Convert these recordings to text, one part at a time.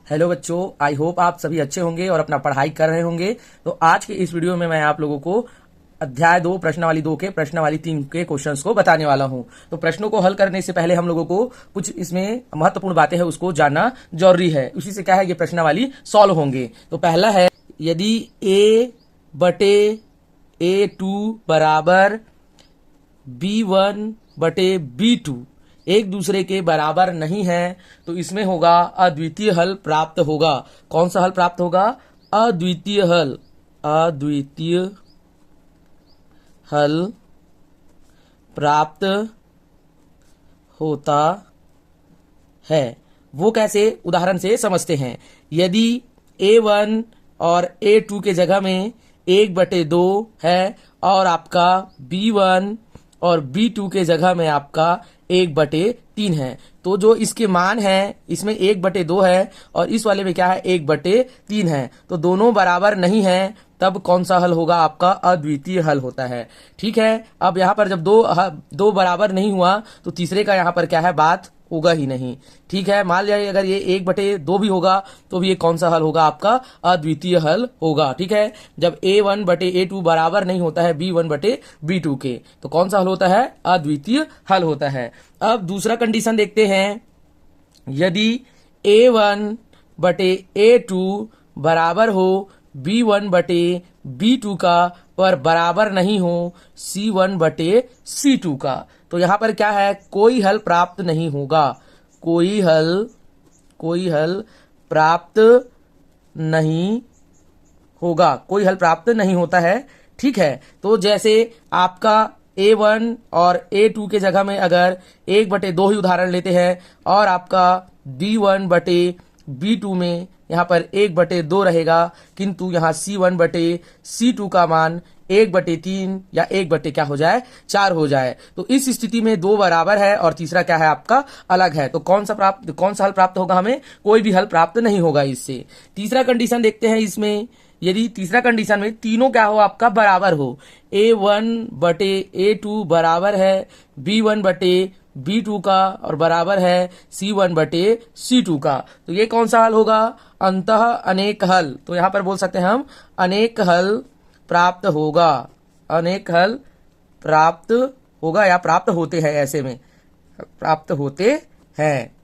Hello बच्चों, I hope आप सभी अच्छे होंगे और अपना पढ़ाई कर रहे होंगे। तो आज के इस वीडियो में मैं आप लोगों को अध्याय 2 प्रश्नावली 2 के प्रश्नावली 3 के क्वेश्चंस को बताने वाला हूं। तो प्रश्नों को हल करने से पहले हम लोगों को कुछ इसमें महत्वपूर्ण बातें हैं उसको जानना जरूरी है। उसी से क्या है, ये प्रश्नावली सॉल्व होंगे। तो पहला है, यदि A/A2 बराबर B1/B2 एक दूसरे के बराबर नहीं है तो इसमें होगा अद्वितीय हल प्राप्त होगा। कौन सा हल प्राप्त होगा? अद्वितीय हल। अद्वितीय हल प्राप्त होता है। वो कैसे, उदाहरण से समझते हैं। यदि A1 और A2 के जगह में 1/2 है और आपका B1 और B2 के जगह में आपका 1/3 है, तो जो इसके मान है इसमें 1/2 है और इस वाले में क्या है, 1/3 है। तो दोनों बराबर नहीं है, तब कौन सा हल होगा? आपका अद्वितीय हल होता है। ठीक है, अब यहाँ पर जब दो बराबर नहीं हुआ तो तीसरे का यहाँ पर क्या है, बात होगा ही नहीं। ठीक है, मान लिया अगर ये 1/2 भी होगा तो भी ये कौन सा हल होगा? आपका अद्वितीय हल होगा। ठीक है, जब A1/A2 बराबर नहीं होता है B1/B2 के, तो कौन सा हल होता है? अद्वितीय हल होता है। अब दूसरा कंडीशन देखते हैं। यदि A1/A2 बराबर हो B1/B2 का पर बराबर नहीं हो C1/C2 का, तो यहां पर क्या है, कोई हल प्राप्त नहीं होगा। कोई हल प्राप्त नहीं होगा। कोई हल प्राप्त नहीं होता है। ठीक है, तो जैसे आपका A1 और A2 के जगह में अगर 1/2 ही उदाहरण लेते हैं और आपका B1/B2 में यहाँ पर 1/2 रहेगा, किंतु यहाँ C1/C2 का मान 1/3 या 1 क्या हो जाए, 4 हो जाए। तो इस स्थिति में दो बराबर है और तीसरा क्या है, आपका अलग है। तो कौन सा हल प्राप्त होगा? हमें कोई भी हल प्राप्त नहीं होगा इससे। तीसरा कंडीशन देखते हैं इसमें। यदि तीसरा कंडीशन में तीनों क्या हो, आपका बराबर हो। A1/A2 बराबर है B1/B2 का और बराबर है C1/C2 का, तो ये कौन सा हल होगा? अंतः अनेक हल। तो यहां पर बोल सकते हैं हम अनेक हल प्राप्त होगा। अनेक हल प्राप्त होगा या प्राप्त होते हैं, ऐसे में प्राप्त होते हैं।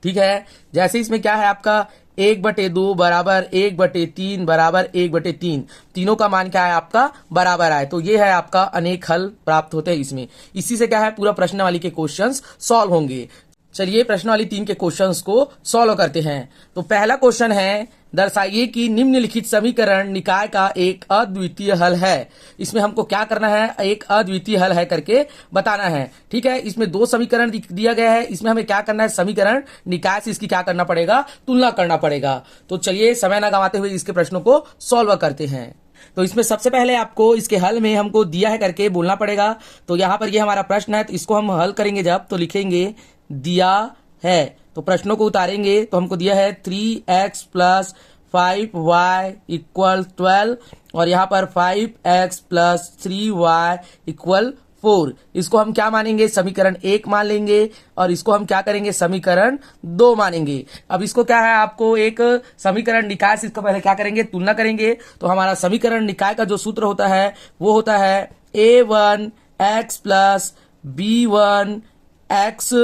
ठीक है, जैसे इसमें क्या है, आपका 1/2 बराबर 1/3 बराबर 1/3, तीनों का मान क्या है, आपका बराबर आए, तो ये है आपका अनेक हल प्राप्त होते हैं इसमें। इसी से क्या है, पूरा प्रश्नावली के क्वेश्चंस सॉल्व होंगे। चलिए प्रश्नावली 3 के क्वेश्चंस को सॉल्व करते हैं। तो पहला क्वेश्चन है, दर्शाइए कि निम्नलिखित समीकरण निकाय का एक अद्वितीय हल है। इसमें हमको क्या करना है, एक अद्वितीय हल है करके बताना है। ठीक है, इसमें 2 समीकरण दिया गया है, इसमें हमें क्या करना है, समीकरण निकाय से इसकी क्या करना पड़ेगा, तुलना करना पड़ेगा। तो चलिए समय न गंवाते हुए इसके प्रश्नों को सॉल्व करते हैं। तो इसमें सबसे पहले आपको इसके हल में हमको दिया है करके बोलना पड़ेगा। तो यहाँ पर ये हमारा प्रश्न है, तो इसको हम हल करेंगे जब, तो लिखेंगे दिया है। तो प्रश्नों को उतारेंगे तो हमको दिया है 3x + 5y = 12 और यहाँ पर 5x + 3y = 4। इसको हम क्या मानेंगे, समीकरण 1 मान लेंगे और इसको हम क्या करेंगे, समीकरण 2 मानेंगे। अब इसको क्या है, आपको एक समीकरण निकाय से इसको पहले क्या करेंगे, तुलना करेंगे। तो हमारा समीकरण निकाय का जो सूत्र होता है वो होता है A1x + B1x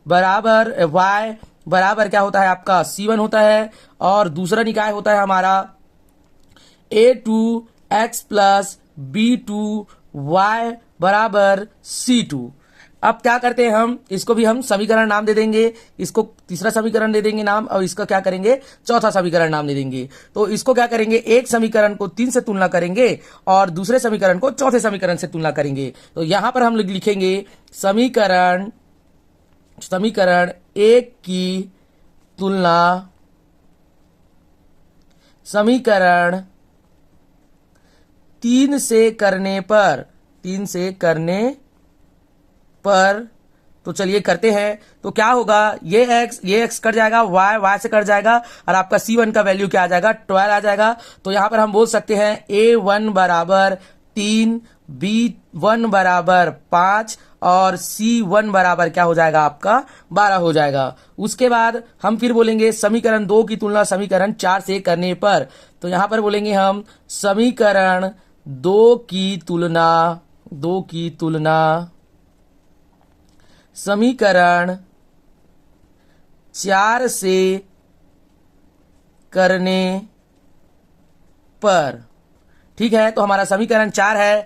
बराबर y बराबर क्या होता है, आपका C1 होता है, और दूसरा निकाय होता है हमारा A2x + B2y बराबर C2। अब क्या करते हैं, हम इसको भी हम समीकरण नाम दे देंगे। इसको तीसरा समीकरण दे देंगे नाम और इसका क्या करेंगे, चौथा समीकरण नाम दे देंगे। तो इसको क्या करेंगे, एक समीकरण को 3 से तुलना करेंगे और दूसरे समीकरण को चौथे समीकरण से तुलना करेंगे। तो यहां पर हम लिखेंगे समीकरण 1 की तुलना समीकरण 3 से करने पर तो चलिए करते हैं। तो क्या होगा, ये x कट जाएगा, y से कट जाएगा और आपका C1 का वैल्यू क्या आ जाएगा, 12 आ जाएगा। तो यहां पर हम बोल सकते हैं A1 बराबर 3 B1 बराबर 5 और C1 बराबर क्या हो जाएगा आपका 12 हो जाएगा। उसके बाद हम फिर बोलेंगे समीकरण 2 की तुलना समीकरण 4 से करने पर, तो यहां पर बोलेंगे हम समीकरण 2 की तुलना समीकरण 4 से करने पर। ठीक है, तो हमारा समीकरण 4 है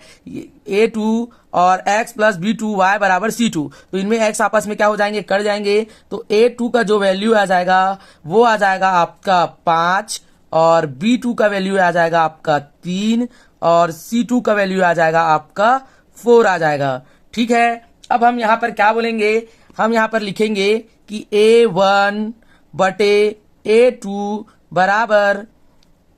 a2 और x प्लस b2 y बराबर c2। तो इनमें x आपस में क्या हो जाएंगे, कट जाएंगे। तो a2 का जो वैल्यू आ जाएगा वो आ जाएगा आपका 5 और b2 का वैल्यू आ जाएगा आपका 3 और c2 का वैल्यू आ जाएगा आपका 4 आ जाएगा। ठीक है, अब हम यहाँ पर क्या बोलेंगे, हम यहाँ पर लिखेंगे कि a1 बटे a2 बराबर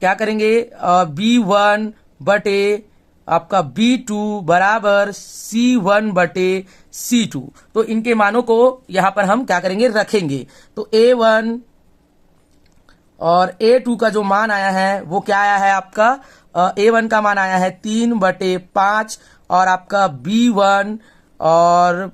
क्या करेंगे, b1 बटे आपका b2 बराबर c1 बटे c2। तो इनके मानों को यहां पर हम क्या करेंगे, रखेंगे। तो a1 और a2 का जो मान आया है वो क्या आया है आपका, a1 का मान आया है 3 बटे 5 और आपका b1 और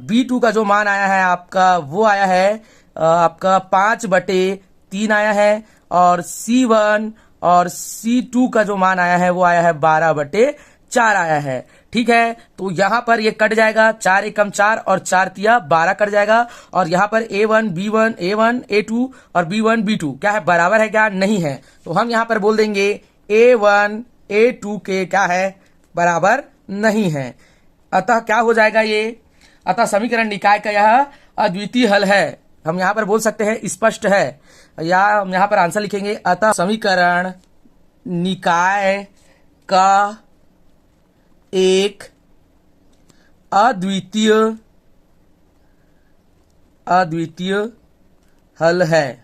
b2 का जो मान आया है आपका वो आया है आपका 5 बटे 3 आया है और C1 और C2 का जो मान आया है वो आया है 12 बटे 4 आया है। ठीक है, तो यहां पर ये कट जाएगा, 4 एकम 4 और 4 तिया 12 कट जाएगा। और यहां पर A1 A2 और B1 B2 क्या है, बराबर है क्या, नहीं है। तो हम यहां पर बोल देंगे A1 A2 के क्या है, बराबर नहीं है। अतः क्या हो जाएगा ये, अतः समीकरण निकाय का यह अद्वितीय हल है। हम यहां पर बोल सकते हैं स्पष्ट है, या हम यहां पर आंसर लिखेंगे अतः समीकरण निकाय का एक अद्वितीय हल है।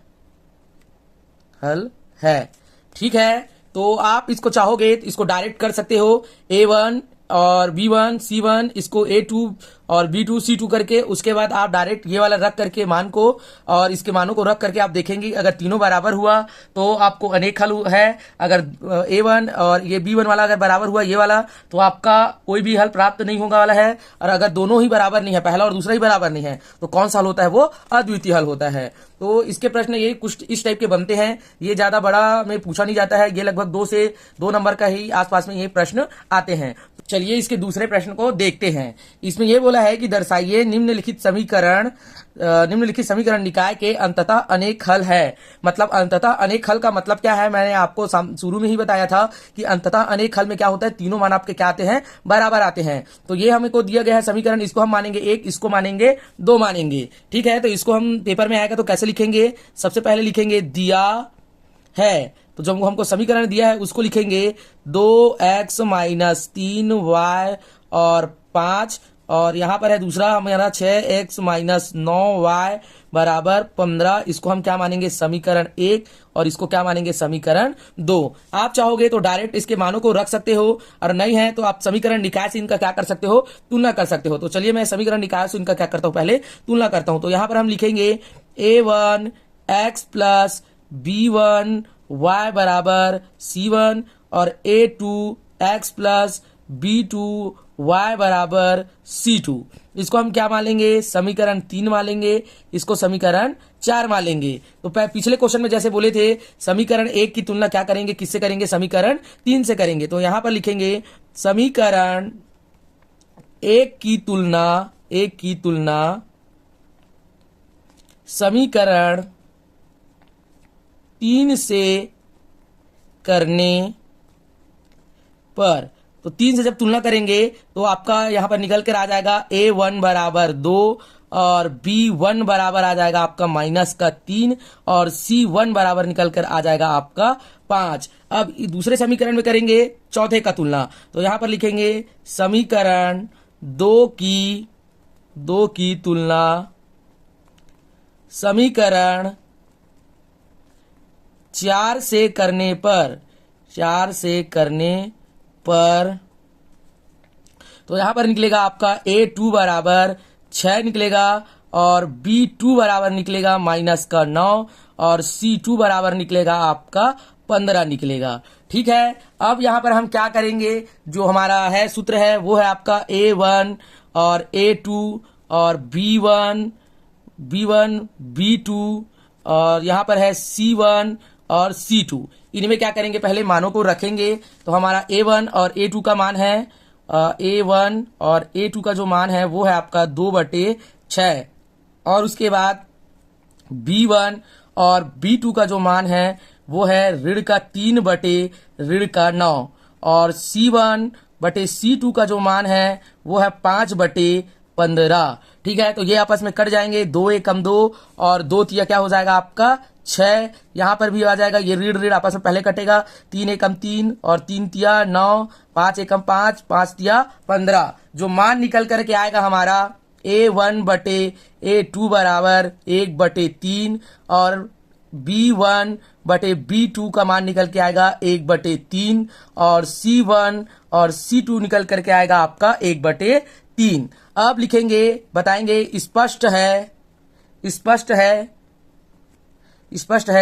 ठीक है, तो आप इसको चाहोगे तो इसको डायरेक्ट कर सकते हो, A1 और B1 C1 इसको A2 और B2 C2 करके, उसके बाद आप डायरेक्ट ये वाला रख करके मान को और इसके मानों को रख करके आप देखेंगे अगर तीनों बराबर हुआ तो आपको अनेक हल है। अगर A1 और ये B1 वाला अगर बराबर हुआ ये वाला, तो आपका कोई भी हल प्राप्त नहीं होगा वाला है। और अगर दोनों ही बराबर नहीं है, पहला और दूसरा ही बराबर नहीं है, तो कौन सा हल होता है, वो अद्वितीय हल होता है। तो इसके प्रश्न ये कुछ इस टाइप के बनते हैं, ये ज्यादा बड़ा में पूछा नहीं जाता है, ये लगभग 2 से 2 नंबर का ही आसपास में ये प्रश्न आते हैं। चलिए इसके दूसरे प्रश्न को देखते हैं। इसमें यह बोला है कि दर्शाइए निम्नलिखित समीकरण निकाय के अंततः अनेक हल है। मतलब अंततः अनेक हल का मतलब क्या है, मैंने आपको शुरू में ही बताया था कि अंततः अनेक हल में क्या होता है, तीनों मान आपके क्या आते हैं, बराबर आते हैं। तो ये हमको दिया गया है समीकरण, इसको हम मानेंगे 1, इसको मानेंगे 2 मानेंगे। ठीक है, तो इसको हम पेपर में आएगा तो कैसे लिखेंगे, सबसे पहले लिखेंगे दिया है, तो जब हमको समीकरण दिया है उसको लिखेंगे 2x माइनस 3y और 5, और यहां पर है दूसरा हमारा 6x माइनस 9y बराबर 15। इसको हम क्या मानेंगे, समीकरण 1, और इसको क्या मानेंगे, समीकरण 2। आप चाहोगे तो डायरेक्ट इसके मानों को रख सकते हो, और नहीं है तो आप समीकरण निकाय से इनका क्या कर सकते हो, तुलना कर सकते हो। तो चलिए मैं समीकरण निकाय से इनका क्या करता हूं, पहले तुलना करता हूं। तो यहां पर हम लिखेंगे a1 x plus b1 y बराबर C1 और A2 x plus B2 y बराबर C2। इसको हम क्या मानेंगे, समीकरण 3 मानेंगे, इसको समीकरण 4 मानेंगे। तो पिछले क्वेश्चन में जैसे बोले थे समीकरण 1 की तुलना क्या करेंगे, किससे करेंगे, समीकरण 3 से करेंगे। तो यहां पर लिखेंगे समीकरण 1 की तुलना समीकरण 3 से करने पर। तो 3 से जब तुलना करेंगे तो आपका यहां पर निकल कर आ जाएगा A1 बराबर 2 और B1 बराबर आ जाएगा आपका माइनस का 3 और C1 बराबर निकल कर आ जाएगा आपका 5। अब दूसरे समीकरण में करेंगे चौथे का तुलना, तो यहां पर लिखेंगे समीकरण 2 की तुलना समीकरण 4 से करने पर। तो यहां पर निकलेगा आपका A2 बराबर 6 निकलेगा और B2 बराबर निकलेगा माइनस का 9 और C2 बराबर निकलेगा आपका 15 निकलेगा। ठीक है, अब यहाँ पर हम क्या करेंगे, जो हमारा है सूत्र है वो है आपका A1 और A2 और B1 B2 और यहाँ पर है C1 और C2। इनमें क्या करेंगे, पहले मानों को रखेंगे। तो हमारा A1 और A2 का मान है A1 और A2 का जो मान है वो है आपका 2/6 और उसके बाद B1 और B2 का जो मान है वो है ऋण 9 और C1/C2 का जो मान है वो है 5/15। ठीक है, तो ये आपस में कट जाएंगे, 2 एकम 2 और 2 तिया क्या हो जाएगा आपका 6। यहाँ पर भी आ जाएगा, ये ऋण आपस में पहले कटेगा, 3 एकम 3 और 3 तिया 9, 5 एकम 5, 5 तिया 15। जो मान निकल करके आएगा हमारा A1/A2 बराबर 1/3 और B1/B2 का मान निकल के आएगा 1/3 और C1 और C2 निकल करके आएगा आपका 1/3। अब लिखेंगे, बताएंगे स्पष्ट है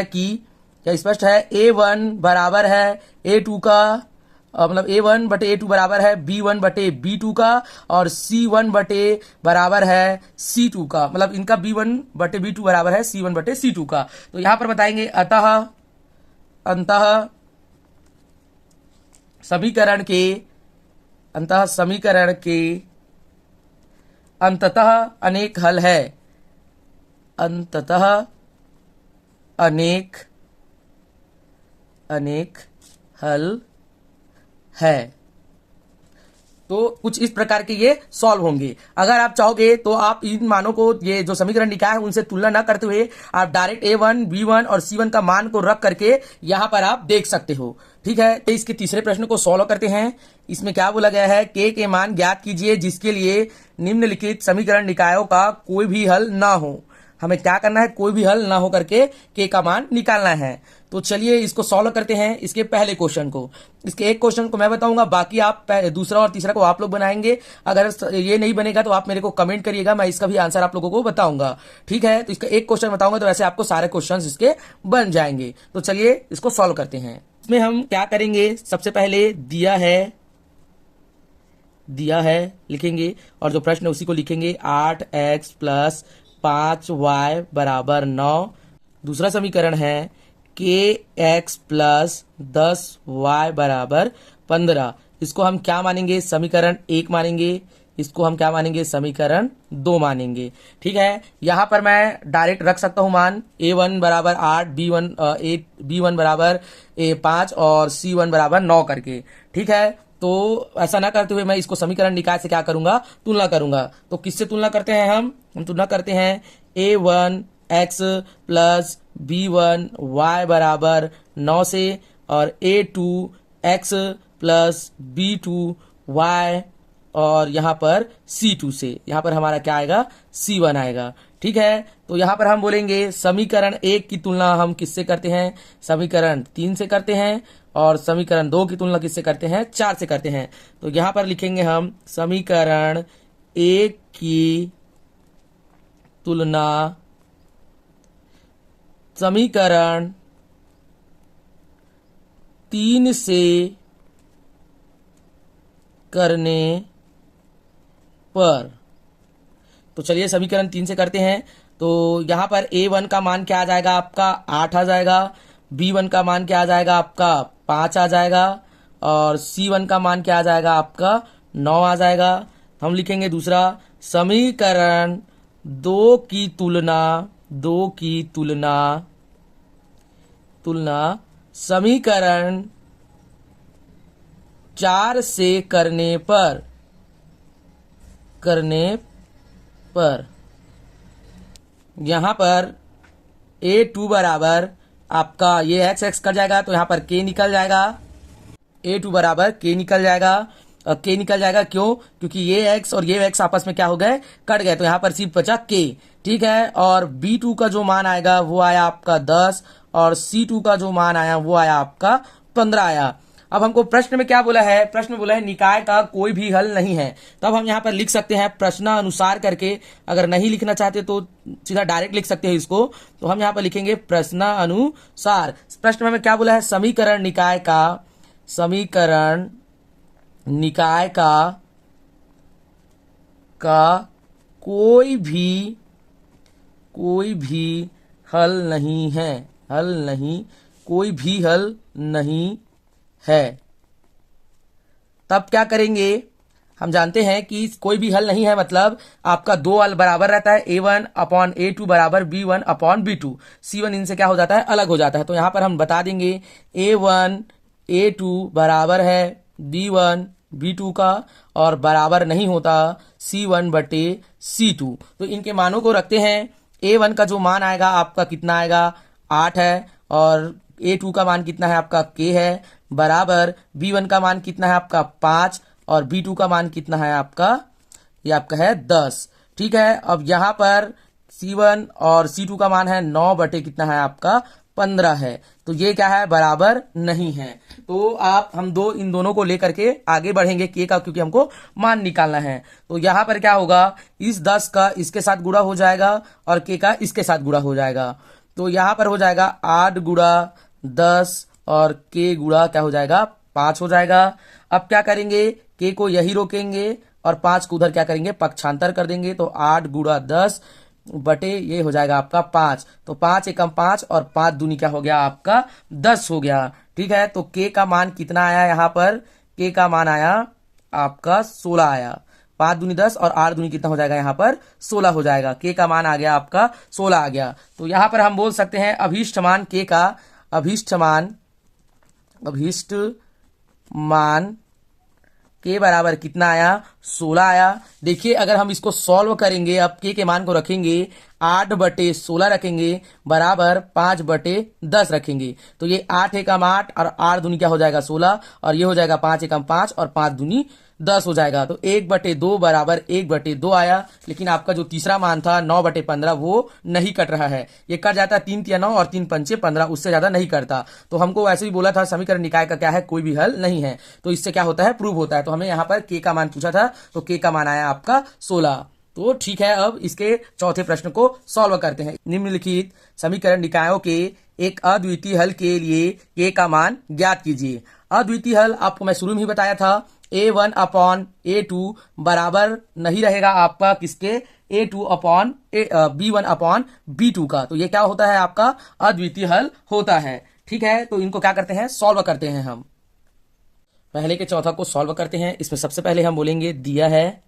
कि क्या स्पष्ट है A1 बराबर है A2 का, मतलब A1/A2 बराबर है B1/B2 का और C1 बराबर है C2 का, मतलब इनका B1/B2 बराबर है C1/C2 का। तो यहां पर बताएंगे अंतः समीकरण के अंततः अनेक हल है, अंततः अनेक हल है। तो कुछ इस प्रकार के ये सॉल्व होंगे। अगर आप चाहोगे तो आप इन मानों को, ये जो समीकरण लिखा है उनसे तुलना न करते हुए आप डायरेक्ट A1, B1 और C1 का मान को रख करके यहां पर आप देख सकते हो। ठीक है, तो इसके तीसरे प्रश्न को सॉल्व करते हैं। इसमें क्या बोला गया है, K के मान ज्ञात कीजिए जिसके लिए निम्नलिखित समीकरण निकायों का कोई भी हल ना हो। हमें क्या करना है, कोई भी हल ना हो करके K का मान निकालना है। तो चलिए इसको सॉल्व करते हैं, इसके पहले क्वेश्चन को। इसके एक क्वेश्चन को मैं बताऊंगा, बाकी आप दूसरा और तीसरा को आप लोग बनाएंगे। अगर ये नहीं बनेगा तो आप मेरे को कमेंट करिएगा, मैं इसका भी आंसर आप लोगों को बताऊंगा। ठीक है, तो इसका एक क्वेश्चन बताऊंगा तो वैसे आपको सारे क्वेश्चन इसके बन जाएंगे। तो चलिए इसको सॉल्व करते हैं। इसमें हम क्या करेंगे, सबसे पहले दिया है लिखेंगे और जो प्रश्न है उसी को लिखेंगे, 8x + 5y = 9। दूसरा समीकरण है kx + 10y = 15। इसको हम क्या मानेंगे, समीकरण 1 मानेंगे। इसको हम क्या मानेंगे, समीकरण 2 मानेंगे। ठीक है, यहां पर मैं डायरेक्ट रख सकता हूं मान, A1 = 8, B1 = 5 और C1 = 9 करके। ठीक है, तो ऐसा ना करते हुए मैं इसको समीकरण निकाय से क्या करूंगा, तुलना करूंगा। तो किससे तुलना करते हैं, हम तुलना करते हैं A1x + B1y = 9 से और A2x + B2y और यहाँ पर C2 से। यहाँ पर हमारा क्या आएगा, C1 आएगा। ठीक है, तो यहाँ पर हम बोलेंगे समीकरण 1 की तुलना हम किससे करते हैं, समीकरण 3 से करते हैं और समीकरण 2 की तुलना किससे करते हैं, 4 से करते हैं। तो यहाँ पर लिखेंगे हम समीकरण 1 की तुलना समीकरण 3 से करने पर। तो चलिए समीकरण 3 से करते हैं। तो यहां पर A1 का मान क्या आ जाएगा, आपका 8 आ जाएगा। B1 का मान क्या आ जाएगा, आपका 5 आ जाएगा और C1 का मान क्या आ जाएगा, आपका 9 आ जाएगा। हम लिखेंगे दूसरा, समीकरण 2 की तुलना समीकरण 4 से करने पर यहां पर A2 बराबर आपका ये x कट जाएगा तो यहां पर k निकल जाएगा। A2 बराबर k निकल जाएगा। k निकल जाएगा क्यों, क्योंकि ये x और ये x आपस में क्या हो गए, कट गए, तो यहाँ पर सिर्फ बचा k। ठीक है, और B2 का जो मान आएगा वो आया आपका 10 और C2 का जो मान आया वो आया आपका 15 आया। अब हमको प्रश्न में क्या बोला है, प्रश्न में बोला है निकाय का कोई भी हल नहीं है। तब हम यहाँ पर लिख सकते हैं प्रश्नानुसार करके। अगर नहीं लिखना चाहते तो सीधा डायरेक्ट लिख सकते हैं इसको। तो हम यहाँ पर लिखेंगे प्रश्नानुसार। प्रश्न में क्या बोला है, समीकरण निकाय का समीकरण निकाय का कोई भी हल नहीं है, कोई भी हल नहीं है। तब क्या करेंगे, हम जानते हैं कि कोई भी हल नहीं है मतलब आपका दो हल बराबर रहता है, a1/a2 बराबर b1/b2। c1 इनसे क्या हो जाता है, अलग हो जाता है। तो यहां पर हम बता देंगे a1/a2 बराबर है b1/b2 का और बराबर नहीं होता c1/c2। तो इनके मानों को रखते हैं। a1 का जो मान आएगा आपका कितना आएगा, 8 है, और a2 का मान कितना है आपका k है, बराबर b1 का मान कितना है आपका 5 और b2 का मान कितना है आपका, ये आपका है 10। ठीक है, अब यहाँ पर c1 और c2 का मान है 9 बटे कितना है आपका 15 है। तो ये क्या है, बराबर नहीं है। तो आप हम इन दोनों को लेकर के आगे बढ़ेंगे k का, क्योंकि हमको मान निकालना है। तो यहाँ पर क्या होगा, इस 10 का इसके साथ गुणा हो जाएगा और k का इसके साथ गुणा हो जाएगा। तो यहाँ पर हो जाएगा 8 गुणा 10 और k गुणा क्या हो जाएगा 5 हो जाएगा। अब क्या करेंगे, k को यही रोकेंगे और 5 को उधर क्या करेंगे, पक्षांतर कर देंगे। तो 8 गुणा 10 बटे ये हो जाएगा आपका 5। तो 5 एकम 5 और 5 दूनी क्या हो गया आपका 10 हो गया। ठीक है, तो k का मान कितना आया, यहाँ पर k का मान आया आपका 16 आया। 5 दूनी 10 और 8 दूनी कितना हो जाएगा, यहाँ पर 16 हो जाएगा। k का मान आ गया आपका 16 आ गया। तो यहाँ पर हम बोल सकते हैं अभीष्ट मान k का, अभीष्ट मान k बराबर कितना आया, 16 आया। देखिए अगर हम इसको सॉल्व करेंगे, अब k के मान को रखेंगे 8/16 रखेंगे बराबर 5/10 रखेंगे। तो ये 8 एकम 8 और 8 दूनी क्या हो जाएगा 16 और ये हो जाएगा 5 एकम 5 और 5 दूनी 10 हो जाएगा। तो 1/2 बराबर 1/2 आया। लेकिन आपका जो तीसरा मान था 9/15 वो नहीं कट रहा है। ये कट जाता है 3 × 9 और 3 × 5 = 15, उससे ज्यादा नहीं करता। तो हमको वैसे भी बोला था समीकरण निकाय का क्या है, कोई भी हल नहीं है। तो इससे क्या होता है, प्रूव होता है। तो हमें यहाँ पर k का मान पूछा था, तो k का मान आया आपका 16। तो ठीक है, अब इसके चौथे प्रश्न को सॉल्व करते हैं। निम्नलिखित समीकरण निकायों के एक अद्वितीय हल के लिए k का मान ज्ञात कीजिए। अद्वितीय हल आपको मैं शुरू में ही बताया था, a1/a2 बराबर नहीं रहेगा आपका किसके, b1/b2 का। तो ये क्या होता है, आपका अद्वितीय हल होता है। ठीक है, तो इनको क्या करते हैं, सॉल्व करते हैं। हम पहले के चौथा को सॉल्व करते हैं। इसमें सबसे पहले हम बोलेंगे दिया है,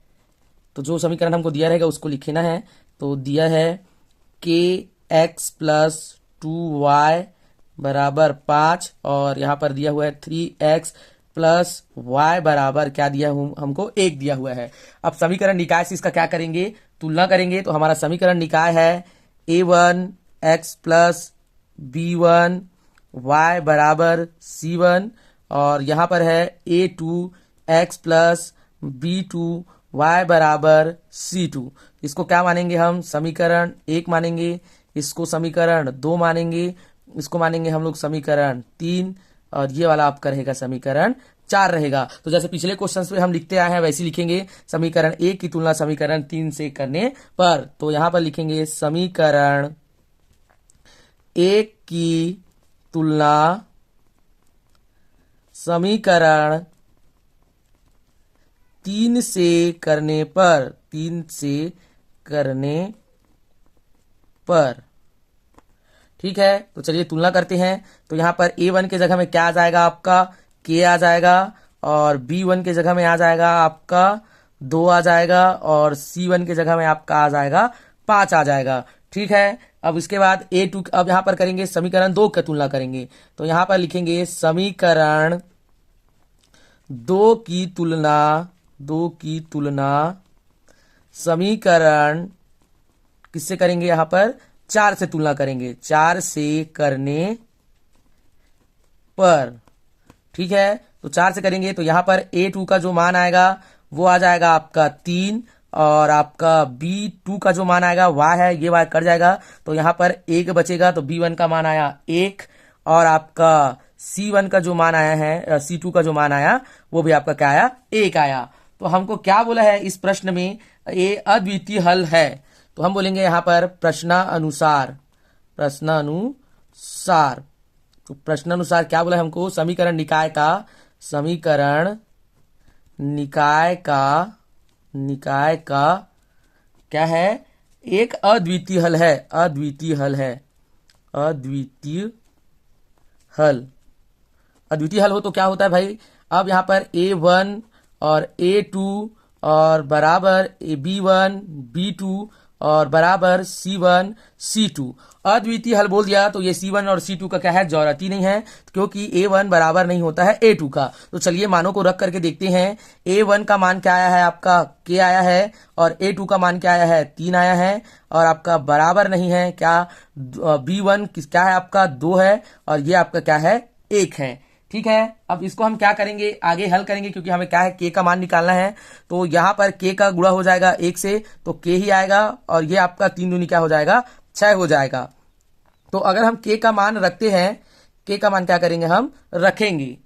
तो जो समीकरण हमको दिया रहेगा उसको लिखना है। तो दिया है kx + 2y बराबर 5 और यहाँ पर दिया हुआ है 3x + y बराबर क्या दिया हमको 1 दिया हुआ है। अब समीकरण निकाय से इसका क्या करेंगे, तुलना करेंगे। तो हमारा समीकरण निकाय है a1x + b1 y बराबर c1 और यहाँ पर है a2x + b2 y बराबर c2। इसको क्या मानेंगे हम, समीकरण 1 मानेंगे, इसको समीकरण 2 मानेंगे, इसको मानेंगे हम लोग समीकरण 3 और ये वाला आपका रहेगा समीकरण 4 रहेगा। तो जैसे पिछले क्वेश्चन पे हम लिखते आए हैं वैसे लिखेंगे, समीकरण 1 की तुलना समीकरण 3 से करने पर। तो यहां पर लिखेंगे समीकरण 1 की तुलना समीकरण 3 से करने पर, ठीक है। तो चलिए तुलना करते हैं। तो यहाँ पर a1 के जगह में क्या आ जाएगा, आपका k आ जाएगा और b1 के जगह में आ जाएगा आपका 2 आ जाएगा और c1 के जगह में आपका आ जाएगा 5 आ जाएगा। ठीक है, अब इसके बाद a2, अब यहाँ पर करेंगे समीकरण 2 की तुलना करेंगे। तो यहाँ पर लिखेंगे समीकरण 2 की तुलना समीकरण किससे करेंगे, यहाँ पर 4 से तुलना करेंगे, 4 से करने पर। ठीक है, तो 4 से करेंगे तो यहाँ पर a2 का जो मान आएगा वो आ जाएगा आपका 3 और आपका b2 का जो मान आएगा y है, ये y कट जाएगा तो यहाँ पर 1 बचेगा। तो b1 का मान आया 1 और आपका c1 का जो मान आया है, c2 का जो मान आया वो भी आपका क्या आया, 1 आया। तो हमको क्या बोला है इस प्रश्न में, ये अद्वितीय हल है। तो हम बोलेंगे यहाँ पर प्रश्नानुसार। तो प्रश्नानुसार क्या बोला है हमको, समीकरण निकाय का समीकरण निकाय का क्या है, एक अद्वितीय हल है। अद्वितीय हल है। अद्वितीय हल। अद्वितीय हल हो तो क्या होता है भाई, अब यहाँ पर A1 और A2 और बराबर B1 B2 और बराबर C1 C2। अद्वितीय हल बोल दिया तो ये C1 और C2 का क्या है, जरूरत ही नहीं है, क्योंकि A1 बराबर नहीं होता है A2 का। तो चलिए मानों को रख करके देखते हैं। A1 का मान क्या आया है, आपका K आया है, और A2 का मान क्या आया है, 3 आया है, और आपका बराबर नहीं है क्या, B1 क्या है आपका 2 है, और ये आपका क्या है 1 है। ठीक है, अब इसको हम क्या करेंगे, आगे हल करेंगे, क्योंकि हमें क्या है, के का मान निकालना है। तो यहाँ पर के का गुणा हो जाएगा 1 से, तो के ही आएगा, और ये आपका 3 दूनी क्या हो जाएगा, 6 हो जाएगा। तो अगर हम के का मान रखते हैं, के का मान क्या करेंगे, हम रखेंगे।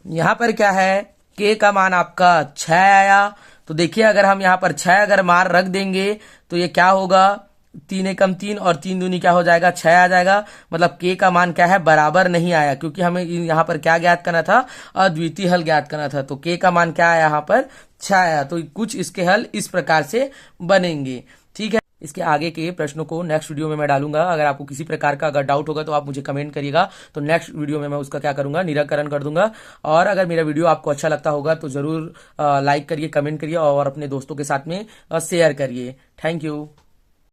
यहाँ पर क्या है, के का मान आपका 6 आया। तो देखिए अगर हम यहाँ पर 6 अगर मान रख देंगे तो ये क्या होगा, 3 एकम 3 और 3 दूनी क्या हो जाएगा, 6 आ जाएगा। मतलब के का मान क्या है, बराबर नहीं आया, क्योंकि हमें यहाँ पर क्या ज्ञात करना था, अद्वितीय हल ज्ञात करना था। तो के का मान क्या आया, यहाँ पर 6 आया। तो कुछ इसके हल इस प्रकार से बनेंगे। ठीक है, इसके आगे के प्रश्नों को नेक्स्ट वीडियो में मैं डालूंगा। अगर आपको किसी प्रकार का अगर डाउट होगा तो आप मुझे कमेंट करिएगा, तो नेक्स्ट वीडियो में मैं उसका क्या करूंगा, निराकरण कर दूंगा। और अगर मेरा वीडियो आपको अच्छा लगता होगा तो जरूर लाइक करिए, कमेंट करिए, और अपने दोस्तों के साथ में शेयर करिए। Thank you.